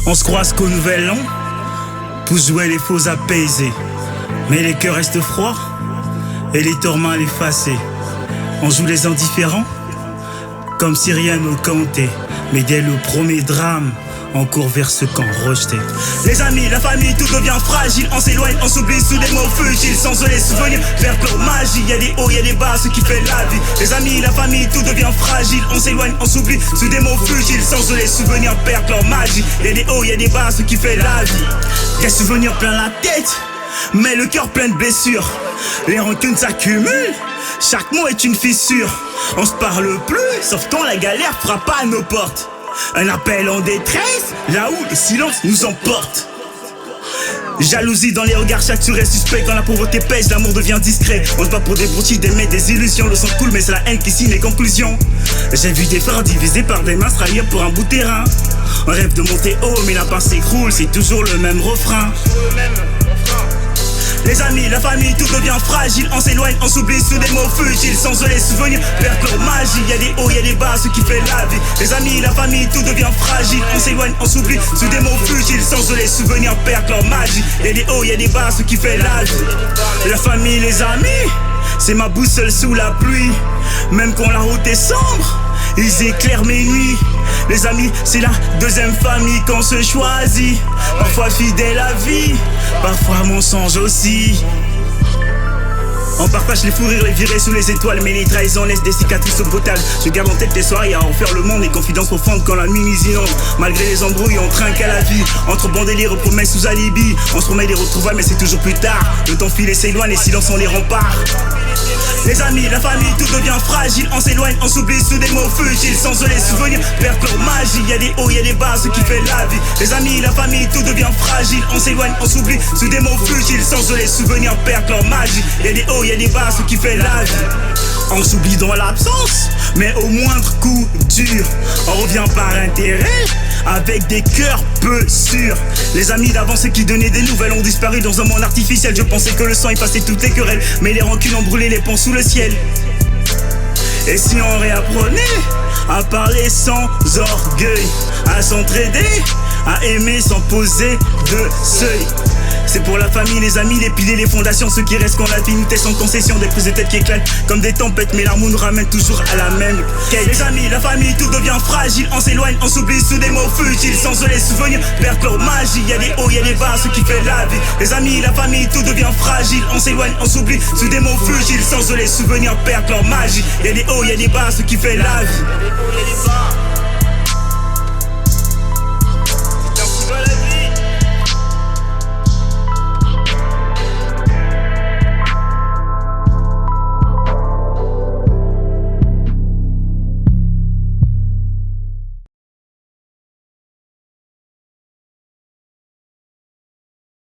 On se croise qu'au nouvel an pour jouer les faux apaisés. Mais les cœurs restent froids et les torts mal effacés. On joue les indifférents comme si rien ne comptait. Mais dès le premier drame, on court vers ce camp rejeté. Les amis, la famille, tout devient fragile. On s'éloigne, on s'oublie sous des mots fugiles. Sans eux les souvenirs, perdent leur magie. Y'a des hauts, y'a des bas, ce qui fait la vie. Les amis, la famille, tout devient fragile. On s'éloigne, on s'oublie sous des mots fugiles. Sans eux les souvenirs, perdent leur magie. Y'a des hauts, y'a des bas, ce qui fait la vie. Des souvenirs plein la tête, mais le cœur plein de blessures. Les rancunes s'accumulent, chaque mot est une fissure. On se parle plus, sauf quand la galère frappe à nos portes. Un appel en détresse, là où le silence nous emporte. Jalousie dans les regards, chaque sur est suspect. Quand la pauvreté pèse, l'amour devient discret. On se bat pour des broutilles, d'aimer des illusions. Le sang coule mais c'est la haine qui signe les conclusions. J'ai vu des frères divisés par des mains se trahir pour un bout de terrain. On rêve de monter haut mais la part s'écroule, c'est toujours le même refrain. Les amis, la famille, tout devient fragile. On s'éloigne, on s'oublie sous des mots fugiles. Sans eux les souvenirs perdent leur magie. Y'a des hauts, y'a des bas, ce qui fait la vie. Les amis, la famille, tout devient fragile. On s'éloigne, on s'oublie sous des mots fugiles. Sans eux les souvenirs perdent leur magie. Y'a des hauts, y'a des bas, ce qui fait la vie. La famille, les amis, c'est ma boussole sous la pluie. Même quand la route est sombre, ils éclairent mes nuits. Les amis, c'est la deuxième famille qu'on se choisit. Parfois fidèle à vie, parfois mensonge aussi. On partage les fous rires, les virées sous les étoiles. Mais les trahisons laissent des cicatrices au botal. Je garde en tête les soirées à refaire le monde. Les confidences profondes quand la nuit nous inonde. Malgré les embrouilles, on trinque à la vie. Entre bons délires, promesses sous alibi. On se promet des retrouvailles mais c'est toujours plus tard. Le temps file et s'éloigne, les silences sont les remparts. Les amis, la famille, tout devient fragile. On s'éloigne, on s'oublie sous des mots fugiles. Sans eux les souvenirs perdent leur magie. Y'a des hauts, y'a des bas, ce qui fait la vie. Les amis, la famille, tout devient fragile. On s'éloigne, on s'oublie sous des mots fugiles. Sans eux les souvenirs perdent leur magie. Y'a des hauts, y'a des bas, ce qui fait la vie. On s'oublie dans l'absence, mais au moindre coup dur, on revient par intérêt, avec des cœurs peu sûrs. Les amis d'avant, ceux qui donnaient des nouvelles, ont disparu dans un monde artificiel. Je pensais que le sang effacait toutes les querelles, mais les rancunes ont brûlé les ponts sous le ciel. Et si on réapprenait à parler sans orgueil, à s'entraider, à aimer sans poser de seuil. C'est pour la famille, les amis, les piliers, les fondations. Ceux qui restent quand la vie nous teste sans concession. Des prises de tête qui éclatent comme des tempêtes, mais l'amour nous ramène toujours à la même quête. Les amis, la famille, tout devient fragile. On s'éloigne, on s'oublie sous des mots fugiles. Sans eux les souvenirs perdent leur magie. Y'a des hauts, y'a des bas, ce qui fait la vie. Les amis, la famille, tout devient fragile. On s'éloigne, on s'oublie sous des mots fugiles. Sans eux les souvenirs perdent leur magie. Y'a des hauts, y'a des bas, ce qui fait la vie.